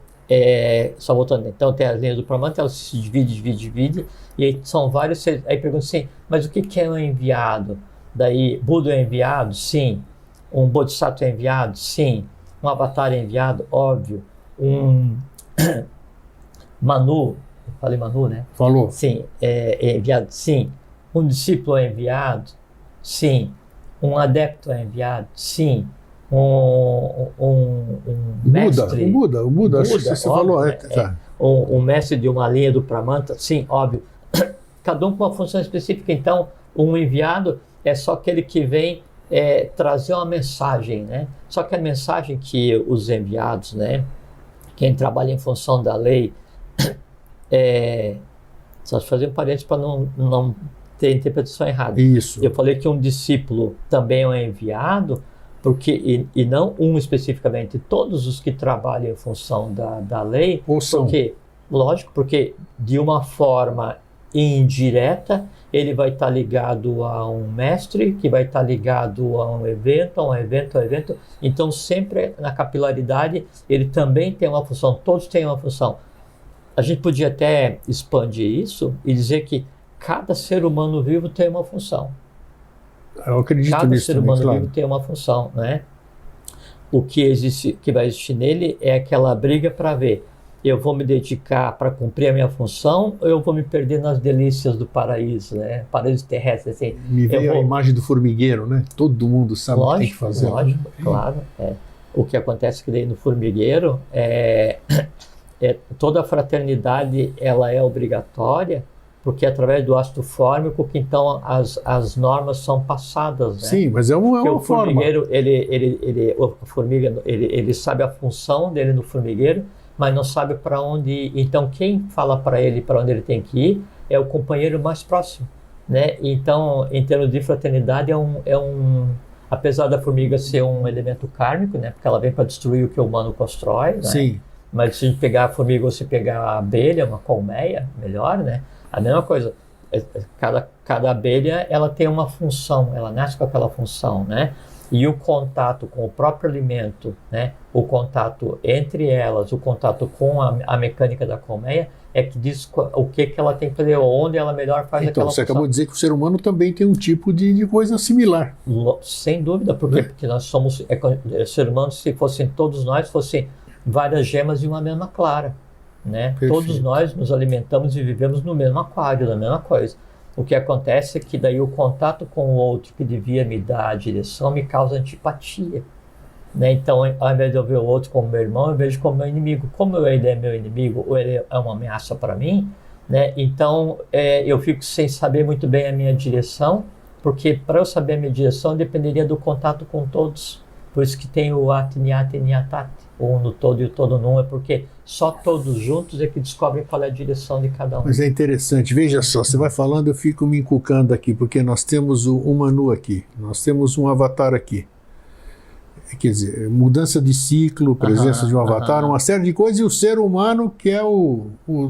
só voltando, então tem as linhas do Pramanta, ela se divide, e aí são vários seres. Aí pergunta assim, mas o que é um enviado? Daí, Buda é enviado? Sim. Um Bodhisattva é enviado? Sim. Um Avatar é enviado? Óbvio. Um Manu, eu falei Manu, né? Falou. Sim. É enviado? Sim. Um discípulo é enviado? Sim. Um adepto é enviado? Sim. Um mestre... O Buda, acho que você óbvio, falou. Tá. Um mestre de uma linha do Pramanta? Sim, óbvio. Cada um com uma função específica. Então, um enviado é só aquele que vem trazer uma mensagem, né? Só que a mensagem que os enviados, né, quem trabalha em função da lei, só fazer um parênteses para não ter interpretação errada. Isso. Eu falei que um discípulo também é um enviado, porque, e não um especificamente, todos os que trabalham em função da lei, Ou são. porque, lógico, porque de uma forma indireta, ele vai estar ligado a um mestre, que vai estar ligado a um evento, então sempre na capilaridade ele também tem uma função, todos têm uma função. A gente podia até expandir isso e dizer que cada ser humano vivo tem uma função. Eu acredito cada nisso ser também, humano claro. vivo tem uma função, né? O que existe, que vai existir nele é aquela briga para ver, eu vou me dedicar para cumprir a minha função ou eu vou me perder nas delícias do paraíso, né? Paraíso terrestre, assim. Me veio a imagem do formigueiro, né? Todo mundo sabe o que tem que fazer. Lógico, claro. O que acontece que daí no formigueiro toda a fraternidade ela é obrigatória, porque é através do ácido fórmico que então as normas são passadas, né? Sim, mas é uma o formigueiro, forma. ele sabe a função dele no formigueiro, mas não sabe para onde ir. Então quem fala para ele para onde ele tem que ir é o companheiro mais próximo, né? Então, em termos de fraternidade, apesar da formiga ser um elemento kármico, né? Porque ela vem para destruir o que o humano constrói, né? Sim. Mas se a gente pegar a formiga ou se pegar a abelha, uma colmeia, melhor, né? A mesma coisa. Cada abelha, ela tem uma função, ela nasce com aquela função, né? E o contato com o próprio alimento, né? O contato entre elas, o contato com a mecânica da colmeia é que diz o que ela tem que fazer, onde ela melhor faz aquela função. Então, você acabou de dizer que o ser humano também tem um tipo de coisa similar. Sem dúvida, por quê? Porque nós somos ser humanos, se fossem todos nós, fossem várias gemas de uma mesma clara, né? Todos nós nos alimentamos e vivemos no mesmo aquário, na mesma coisa. O que acontece é que daí o contato com o outro que devia me dar a direção me causa antipatia, né? Então, ao invés de eu ver o outro como meu irmão, eu vejo como meu inimigo. Como ele é meu inimigo ou ele é uma ameaça para mim, né? Então, eu fico sem saber muito bem a minha direção, porque para eu saber a minha direção, eu dependeria do contato com todos. Por isso que tem o Atniat Niatat, o um no todo e o todo num, é porque só todos juntos é que descobrem qual é a direção de cada um. Mas é interessante, veja só, você vai falando, eu fico me encucando aqui, porque nós temos o Manu aqui, nós temos um avatar aqui. Quer dizer, mudança de ciclo, presença de um avatar, uma série de coisas, e o ser humano, que é o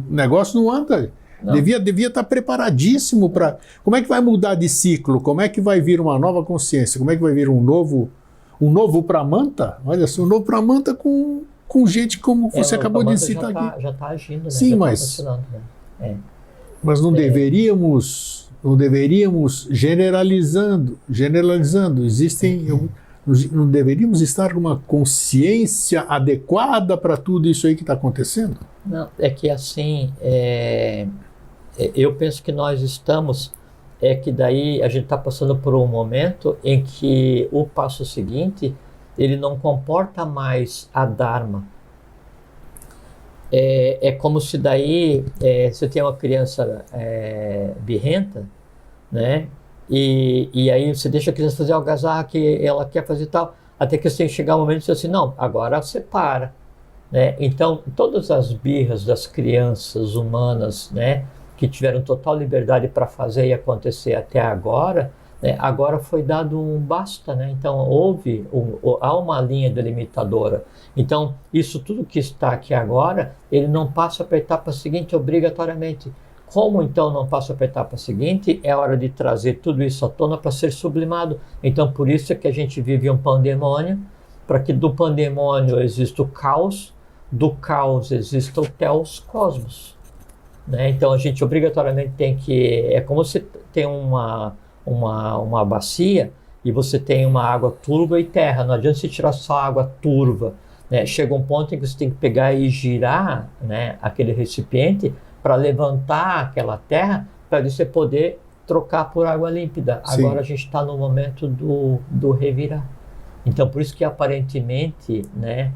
negócio, não anda. Não. Devia estar preparadíssimo para... Como é que vai mudar de ciclo? Como é que vai vir uma nova consciência? Como é que vai vir um novo Pramanta? Olha só, um novo Pramanta com gente como você acabou de citar aqui. Já está agindo, né? Sim, mas não deveríamos generalizando. Não deveríamos estar com uma consciência adequada para tudo isso aí que está acontecendo? Não, é que assim, eu penso que nós estamos, que daí a gente está passando por um momento em que o passo seguinte, ele não comporta mais a Dharma. É como se daí, você tem uma criança birrenta, né? E aí você deixa a criança fazer algazarra que ela quer fazer tal, até que você chegar um momento e dizer assim, não, agora você para, né? Então, todas as birras das crianças humanas, né, que tiveram total liberdade para fazer e acontecer até agora, né, agora foi dado um basta, né? Então, há uma linha delimitadora. Então, isso tudo que está aqui agora, ele não passa para a etapa seguinte obrigatoriamente. Como então não passa para a etapa seguinte, é hora de trazer tudo isso à tona para ser sublimado. Então por isso é que a gente vive um pandemônio, para que do pandemônio exista o caos, do caos exista o teos cosmos, né? Então a gente obrigatoriamente tem que... É como se tem uma bacia e você tem uma água turva e terra. Não adianta você tirar só água turva, né? Chega um ponto em que você tem que pegar e girar, né, aquele recipiente para levantar aquela terra, para você poder trocar por água límpida. Sim. Agora a gente está no momento do revirar. Então, por isso que aparentemente, né,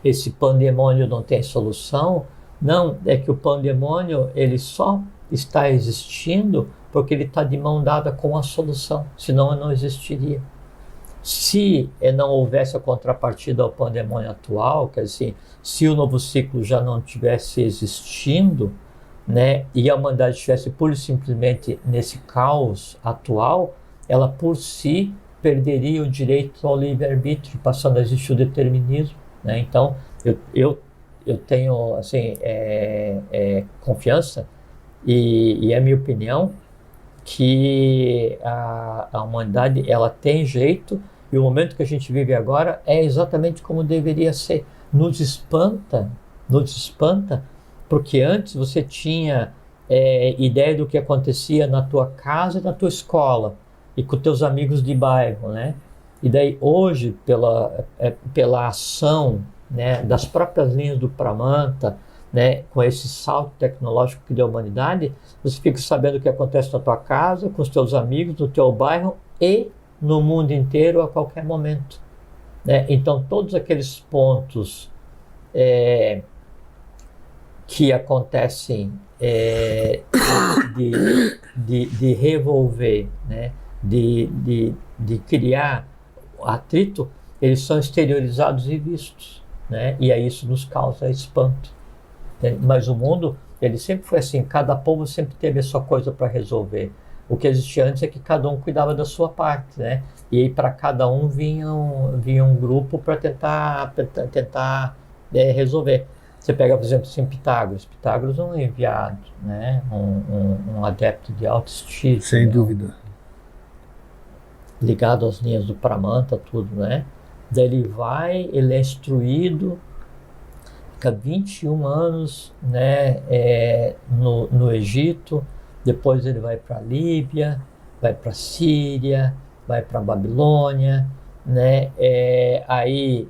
esse pandemônio não tem solução. Não, é que o pandemônio ele só está existindo porque ele está de mão dada com a solução, senão não existiria. Se não houvesse a contrapartida ao pandemônio atual, quer dizer, se o novo ciclo já não tivesse existindo, né, e a humanidade estivesse pura e simplesmente nesse caos atual, ela por si perderia o direito ao livre-arbítrio, passando a existir o determinismo, né? Então, eu tenho assim, confiança e é minha opinião que a humanidade ela tem jeito, e o momento que a gente vive agora é exatamente como deveria ser. Nos espanta, porque antes você tinha ideia do que acontecia na tua casa e na tua escola e com teus amigos de bairro, né? E daí hoje, pela ação, né, das próprias linhas do Pramanta, né, com esse salto tecnológico que deu a humanidade, você fica sabendo o que acontece na tua casa, com os teus amigos, no teu bairro e no mundo inteiro a qualquer momento, né? Então todos aqueles pontos que acontecem de revolver, né, de criar atrito, eles são exteriorizados e vistos, né? E aí isso nos causa espanto. Mas o mundo, ele sempre foi assim, cada povo sempre teve a sua coisa para resolver. O que existia antes é que cada um cuidava da sua parte, né? E aí para cada um vinha um grupo para tentar resolver. Você pega, por exemplo, assim, Pitágoras. Pitágoras é um enviado, né? Um adepto de autoestima. Sem dúvida. Ligado às linhas do Pramanta, tudo, né? Daí ele é instruído, fica 21 anos, né, no Egito, depois ele vai para a Líbia, vai para a Síria, vai para a Babilônia, né? Aí,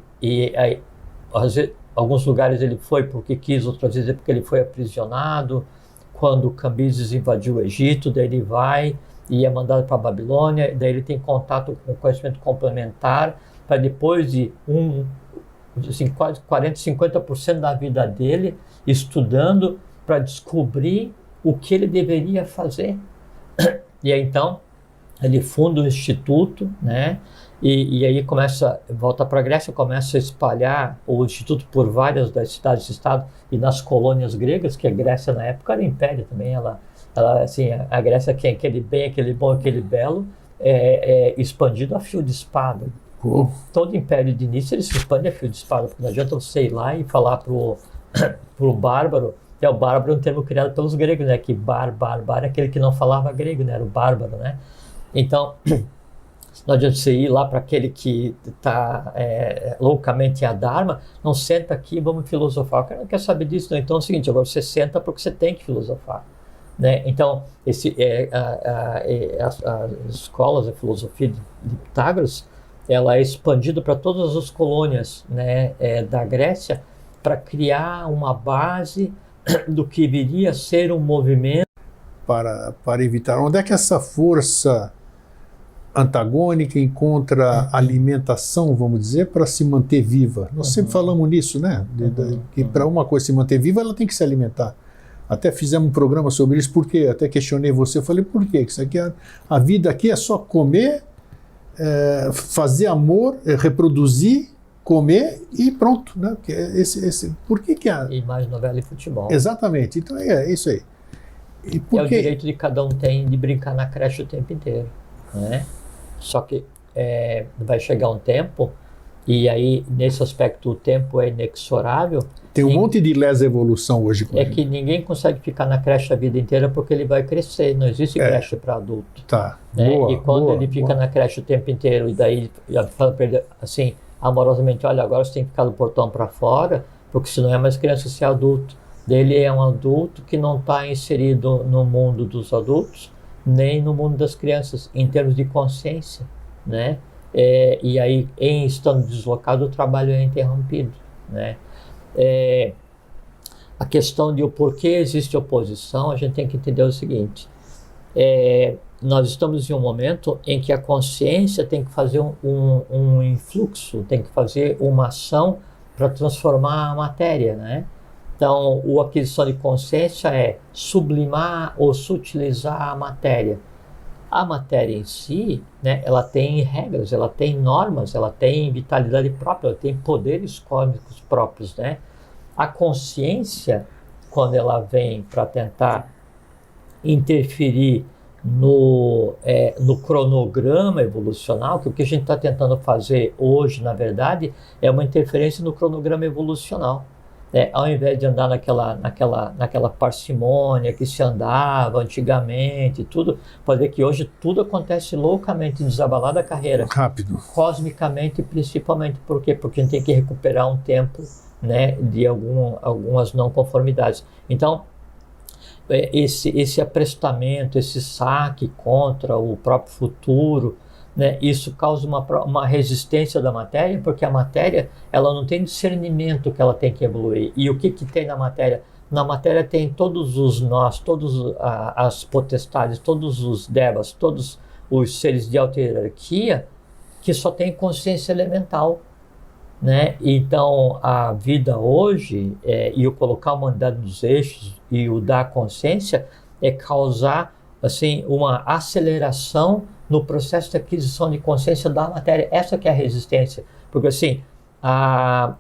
às vezes, alguns lugares ele foi porque quis, outras vezes é porque ele foi aprisionado. Quando Cambises invadiu o Egito, daí ele vai e é mandado para a Babilônia, daí ele tem contato com conhecimento complementar, para depois de assim, quase 40%, 50% da vida dele estudando para descobrir o que ele deveria fazer. E aí então ele funda o instituto, né? E aí volta para a Grécia, começa a espalhar o instituto por várias das cidades-estado e nas colônias gregas, que a Grécia na época era império também, ela assim, a Grécia que é aquele bem, aquele bom, aquele belo, expandido a fio de espada. Todo império de início ele se expande a fio de espada, porque não adianta você ir lá e falar pro bárbaro. O bárbaro é um termo criado pelos gregos, né? Que bar é aquele que não falava grego, né? Era o bárbaro, né? Então, não adianta você ir lá para aquele que está loucamente a Dharma, não senta aqui e vamos filosofar. O cara não quer saber disso, não. Então é o seguinte, agora você senta porque você tem que filosofar, né? Então, as escolas de filosofia de Pitágoras, ela é expandida para todas as colônias, né, da Grécia, para criar uma base do que viria a ser um movimento. Para evitar. Onde é que essa força antagônica encontra alimentação, vamos dizer, para se manter viva? Nós sempre falamos nisso, né? Que para uma coisa se manter viva, ela tem que se alimentar. Até fizemos um programa sobre isso, por quê? Até questionei você, eu falei, por quê? Isso aqui a vida aqui é só comer, fazer amor, reproduzir, comer e pronto, né? Por que E mais novela e futebol. Exatamente, então é isso aí. E por o direito de cada um tem de brincar na creche o tempo inteiro, né? Só que vai chegar um tempo, e aí nesse aspecto o tempo é inexorável. Tem um monte de lesa evolução hoje. Que ninguém consegue ficar na creche a vida inteira porque ele vai crescer, não existe creche para adulto. Tá. Né? Boa, e quando ele fica na creche o tempo inteiro, e daí fala para ele assim, amorosamente, olha, agora você tem que ficar do portão para fora, porque senão é mais criança, você é adulto. Ele é um adulto que não está inserido no mundo dos adultos, nem no mundo das crianças, em termos de consciência, né? E aí, em estando deslocado, o trabalho é interrompido, né? A questão de o porquê existe oposição, a gente tem que entender o seguinte: nós estamos em um momento em que a consciência tem que fazer um influxo, tem que fazer uma ação para transformar a matéria, né? Então, a aquisição de consciência é sublimar ou sutilizar a matéria. A matéria em si, né, ela tem regras, ela tem normas, ela tem vitalidade própria, ela tem poderes cósmicos próprios, né? A consciência, quando ela vem para tentar interferir no cronograma evolucional, que o que a gente está tentando fazer hoje, na verdade, é uma interferência no cronograma evolucional. Ao invés de andar naquela parcimônia que se andava antigamente, tudo, pode ver que hoje tudo acontece loucamente, desabalada a carreira. Rápido. Cosmicamente, principalmente. Por quê? Porque a gente tem que recuperar um tempo, né, de algumas não conformidades. Então, esse aprestamento, esse saque contra o próprio futuro, né, isso causa uma resistência da matéria, porque a matéria ela não tem discernimento que ela tem que evoluir. E o que tem na matéria? Na matéria tem todos os nós, todas as potestades, todos os devas, todos os seres de alta hierarquia que só tem consciência elemental, né? Então a vida hoje, e o colocar a humanidade nos eixos e o dar consciência, é causar assim uma aceleração no processo de aquisição de consciência da matéria. Essa que é a resistência, porque assim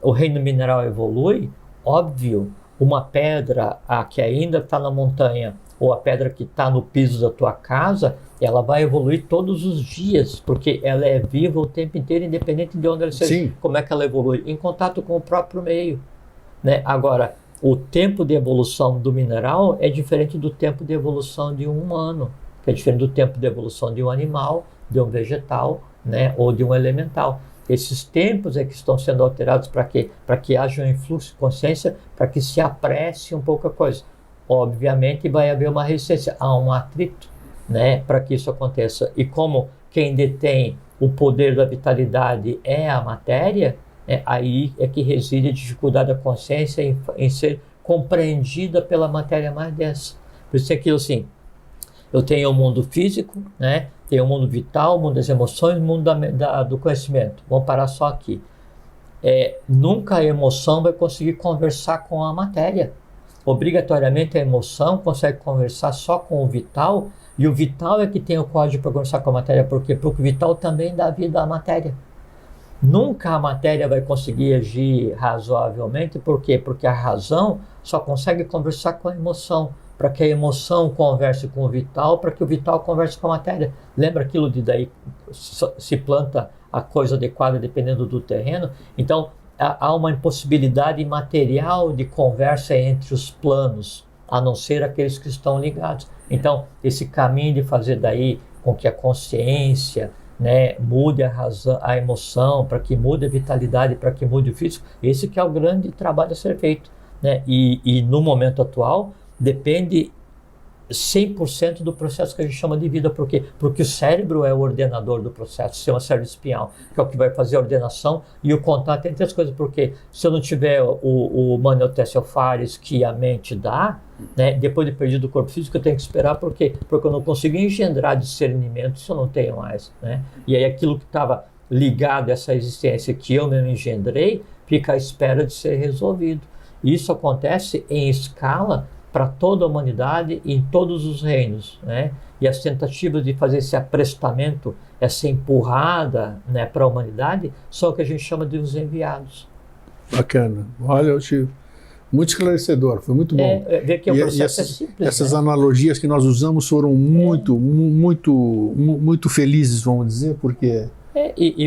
o reino mineral evolui, óbvio, uma pedra que ainda está na montanha ou a pedra que está no piso da tua casa, ela vai evoluir todos os dias, porque ela é viva o tempo inteiro, independente de onde ela seja. Sim. Como é que ela evolui? Em contato com o próprio meio, né? Agora, o tempo de evolução do mineral é diferente do tempo de evolução de um humano, que é diferente do tempo de evolução de um animal, de um vegetal, né? Ou de um elemental. Esses tempos é que estão sendo alterados para quê? Para que haja um influxo de consciência, para que se apresse um pouco a coisa. Obviamente vai haver uma resistência, há um atrito, né, para que isso aconteça. E como quem detém o poder da vitalidade é a matéria, aí é que reside a dificuldade da consciência em ser compreendida pela matéria mais densa. Por isso é aquilo assim, eu tenho o mundo físico, né, tenho o mundo vital, o mundo das emoções, o mundo do conhecimento. Vamos parar só aqui. Nunca a emoção vai conseguir conversar com a matéria. Obrigatoriamente a emoção consegue conversar só com o vital, e o vital é que tem o código para conversar com a matéria. Por quê? Porque o vital também dá vida à matéria. Nunca a matéria vai conseguir agir razoavelmente. Por quê? Porque a razão só consegue conversar com a emoção, para que a emoção converse com o vital, para que o vital converse com a matéria. Lembra aquilo de daí se planta a coisa adequada dependendo do terreno? Então, há uma impossibilidade material de conversa entre os planos, a não ser aqueles que estão ligados. Então, esse caminho de fazer daí com que a consciência, né, mude a razão, a emoção, para que mude a vitalidade, para que mude o físico, esse que é o grande trabalho a ser feito, né? E no momento atual, depende 100% do processo que a gente chama de vida. Por quê? Porque o cérebro é o ordenador do processo, o sistema cérebro espinhal, que é o que vai fazer a ordenação e o contato entre as coisas. Porque se eu não tiver o Maniotécio Fares que a mente dá, né, depois de perdido o corpo físico, eu tenho que esperar. Por quê? Porque eu não consigo engendrar discernimento se eu não tenho mais, né? E aí aquilo que estava ligado a essa existência que eu mesmo engendrei, fica à espera de ser resolvido. E isso acontece em escala para toda a humanidade em todos os reinos, né? E as tentativas de fazer esse aprestamento, essa empurrada, né, para a humanidade, são o que a gente chama de os enviados. Bacana. Olha, muito esclarecedor, foi muito bom. Ver que o processo é simples. Essas né? analogias que nós usamos foram muito felizes, vamos dizer, porque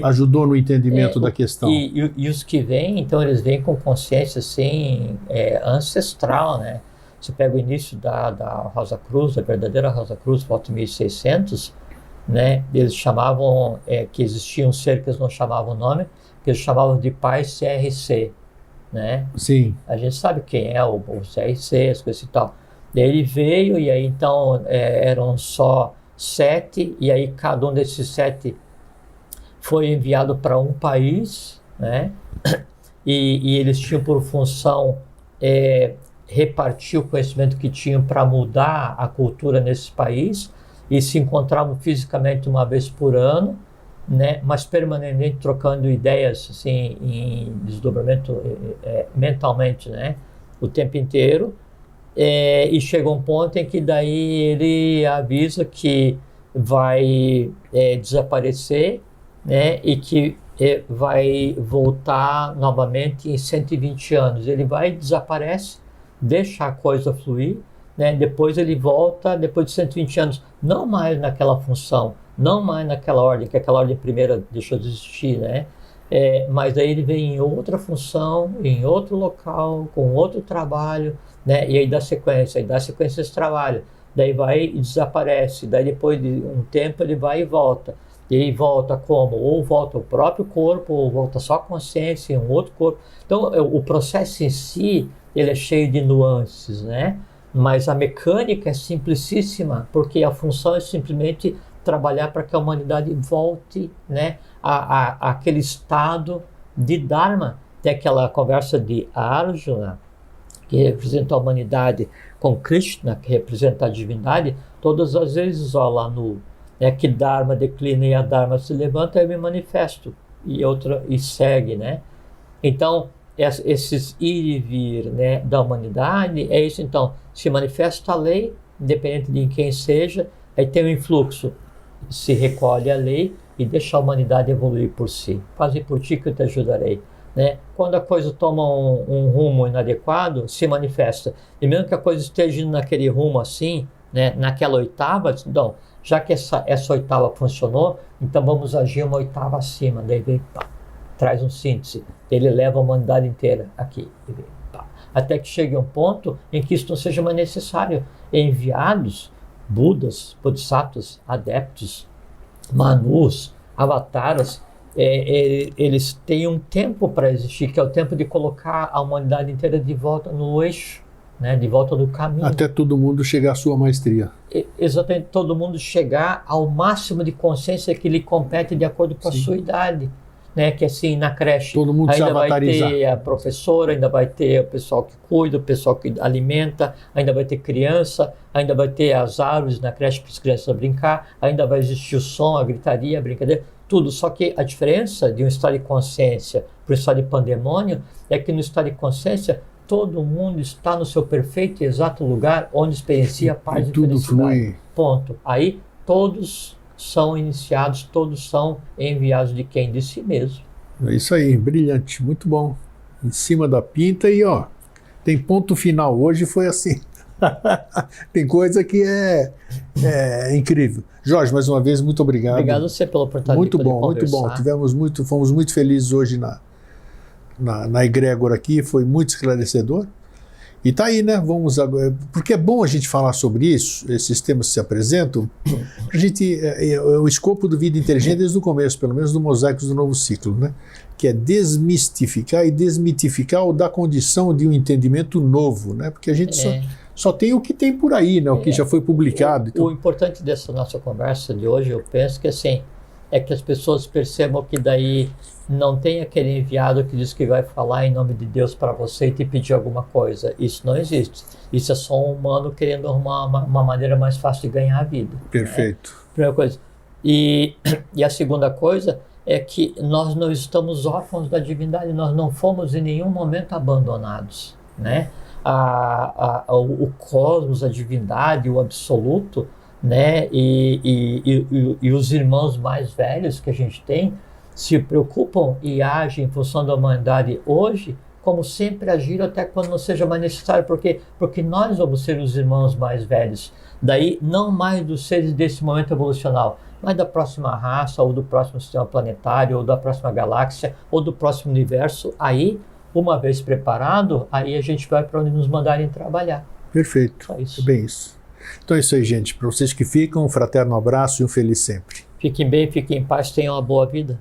ajudou no entendimento da questão. E os que vêm, então, eles vêm com consciência assim, ancestral, né? Você pega o início da Rosa Cruz, a verdadeira Rosa Cruz, volta em 1600, né? Eles chamavam, que existia um ser que eles não chamavam o nome, que eles chamavam de Pai CRC, né? Sim. A gente sabe quem é o CRC, as coisas e tal. Daí ele veio e aí então eram só 7, e aí cada um desses 7 foi enviado para um país, né? E eles tinham por função repartir o conhecimento que tinham para mudar a cultura nesse país, e se encontravam fisicamente uma vez por ano, né, mas permanentemente trocando ideias assim, em desdobramento mentalmente, né, o tempo inteiro, e chega um ponto em que daí ele avisa que vai desaparecer, né, e que vai voltar novamente em 120 anos. Ele vai, desaparece, deixa a coisa fluir, né, depois ele volta, depois de 120 anos, não mais naquela função, não mais naquela ordem, que aquela ordem primeira deixou de existir, né? Mas aí ele vem em outra função, em outro local, com outro trabalho, né? E aí dá sequência a esse trabalho. Daí vai e desaparece, daí depois de um tempo ele vai e volta. E aí volta como? Ou volta o próprio corpo, ou volta só a consciência em um outro corpo. Então o processo em si, ele é cheio de nuances, né? Mas a mecânica é simplicíssima, porque a função é simplesmente trabalhar para que a humanidade volte, né, àquele estado de Dharma. Tem aquela conversa de Arjuna, que representa a humanidade, com Krishna, que representa a divindade. Todas as vezes, ó, lá no que Dharma declina e a Dharma se levanta, eu me manifesto e segue, né? Então, esses ir e vir, né, da humanidade, é isso. Então, se manifesta a lei, independente de quem seja, aí tem um influxo, se recolhe a lei e deixa a humanidade evoluir por si. Faze por ti que eu te ajudarei, né? Quando a coisa toma um rumo inadequado, se manifesta. E mesmo que a coisa esteja indo naquele rumo assim, né, naquela oitava, então, já que essa oitava funcionou, então vamos agir uma oitava acima. Daí vem, pá, traz um síntese. Ele leva a humanidade inteira aqui. E vem, pá, até que chegue um ponto em que isso não seja mais necessário. Enviados, Budas, Bodhisattvas, adeptos, Manus, avataras, eles têm um tempo para existir, que é o tempo de colocar a humanidade inteira de volta no eixo, né, de volta no caminho. Até todo mundo chegar à sua maestria. Exatamente, todo mundo chegar ao máximo de consciência que lhe compete de acordo com a sua idade. Né, que assim, na creche todo mundo ainda vai ter a professora, ainda vai ter o pessoal que cuida, o pessoal que alimenta, ainda vai ter criança, ainda vai ter as árvores na creche para as crianças brincar, ainda vai existir o som, a gritaria, a brincadeira, tudo. Só que a diferença de um estado de consciência para um estado de pandemônio é que no estado de consciência todo mundo está no seu perfeito e exato lugar onde experiencia a paz e tudo felicidade. Flui. Ponto. Aí todos são iniciados, todos são enviados de quem? De si mesmo. É isso aí, brilhante, muito bom. Em cima da pinta e ó, tem ponto final. Hoje foi assim. Tem coisa que é incrível. Jorge, mais uma vez, muito obrigado. Obrigado a você pela oportunidade muito de poder bom, conversar. muito bom. Fomos muito felizes hoje na egrégora aqui, foi muito esclarecedor. E tá aí, né? Vamos agora, porque é bom a gente falar sobre isso, esses temas se apresentam. A gente, o escopo do Vida Inteligente desde o começo, pelo menos do Mosaicos do Novo Ciclo, né? Que é desmistificar e desmitificar ou dar condição de um entendimento novo, né? Porque a gente só tem o que tem por aí, né? O que já foi publicado. O importante dessa nossa conversa de hoje, eu penso que assim, é que as pessoas percebam que daí não tem aquele enviado que diz que vai falar em nome de Deus para você e te pedir alguma coisa. Isso não existe. Isso é só um humano querendo arrumar uma maneira mais fácil de ganhar a vida. Perfeito. Né? Primeira coisa. E a segunda coisa é que nós não estamos órfãos da divindade, nós não fomos em nenhum momento abandonados, né? O cosmos, a divindade, o absoluto, né? E os irmãos mais velhos que a gente tem se preocupam e agem em função da humanidade hoje, como sempre agiram até quando não seja mais necessário, porque nós vamos ser os irmãos mais velhos. Daí, não mais dos seres desse momento evolucional, mas da próxima raça, ou do próximo sistema planetário, ou da próxima galáxia, ou do próximo universo. Aí, uma vez preparado, aí a gente vai para onde nos mandarem trabalhar. Perfeito. Só isso. É bem isso. Então é isso aí, gente. Para vocês que ficam, um fraterno abraço e um feliz sempre. Fiquem bem, fiquem em paz, tenham uma boa vida.